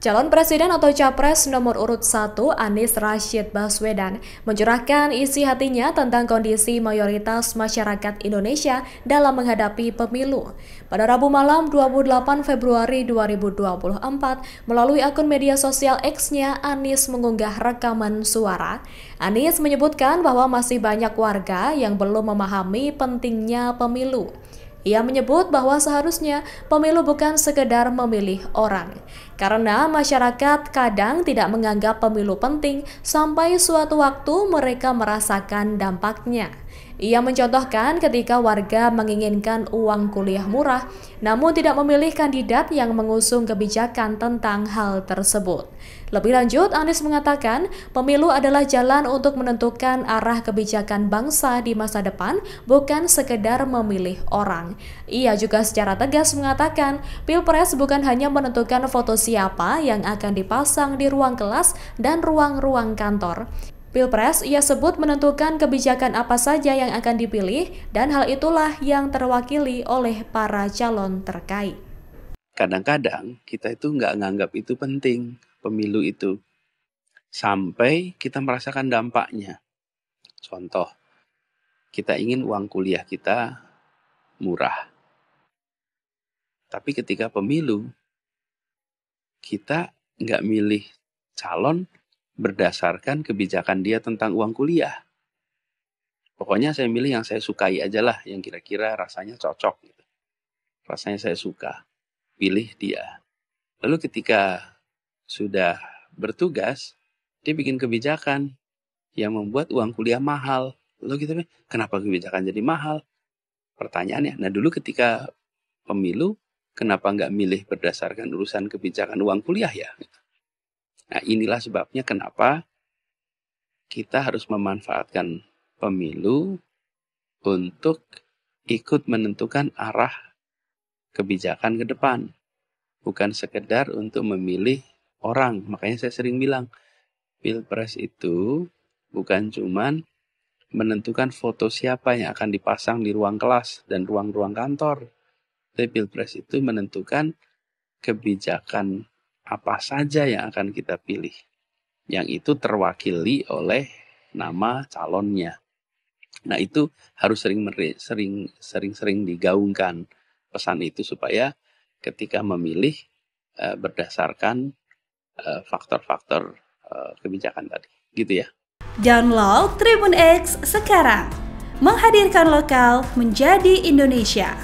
Calon Presiden atau Capres nomor urut 1 Anies Rashid Baswedan mencurahkan isi hatinya tentang kondisi mayoritas masyarakat Indonesia dalam menghadapi pemilu. Pada Rabu malam 28 Februari 2024, melalui akun media sosial X-nya, Anies mengunggah rekaman suara. Anies menyebutkan bahwa masih banyak warga yang belum memahami pentingnya pemilu. Ia menyebut bahwa seharusnya pemilu bukan sekedar memilih orang, karena masyarakat kadang tidak menganggap pemilu penting sampai suatu waktu mereka merasakan dampaknya. Ia mencontohkan ketika warga menginginkan uang kuliah murah, namun tidak memilih kandidat yang mengusung kebijakan tentang hal tersebut. Lebih lanjut, Anies mengatakan, pemilu adalah jalan untuk menentukan arah kebijakan bangsa di masa depan, bukan sekedar memilih orang. Ia juga secara tegas mengatakan, Pilpres bukan hanya menentukan foto siapa yang akan dipasang di ruang kelas dan ruang-ruang kantor. Pilpres ia sebut menentukan kebijakan apa saja yang akan dipilih, dan hal itulah yang terwakili oleh para calon terkait. Kadang-kadang kita itu nggak nganggap itu penting, pemilu itu, sampai kita merasakan dampaknya. Contoh, kita ingin uang kuliah kita murah. Tapi ketika pemilu, kita nggak milih calon berdasarkan kebijakan dia tentang uang kuliah. Pokoknya saya milih yang saya sukai aja lah, yang kira-kira rasanya cocok. Gitu. Rasanya saya suka, pilih dia. Lalu ketika sudah bertugas, dia bikin kebijakan yang membuat uang kuliah mahal. Lalu kita bilang, kenapa kebijakan jadi mahal? Pertanyaannya, nah dulu ketika pemilu, kenapa nggak milih berdasarkan urusan kebijakan uang kuliah ya? Nah inilah sebabnya kenapa kita harus memanfaatkan pemilu untuk ikut menentukan arah kebijakan ke depan. Bukan sekedar untuk memilih orang. Makanya saya sering bilang, Pilpres itu bukan cuman menentukan foto siapa yang akan dipasang di ruang kelas dan ruang-ruang kantor. Tapi Pilpres itu menentukan kebijakan apa saja yang akan kita pilih. Yang itu terwakili oleh nama calonnya. Nah itu harus sering digaungkan pesan itu supaya ketika memilih berdasarkan faktor-faktor kebijakan tadi. Gitu ya. Download Tribun X sekarang. Menghadirkan lokal menjadi Indonesia.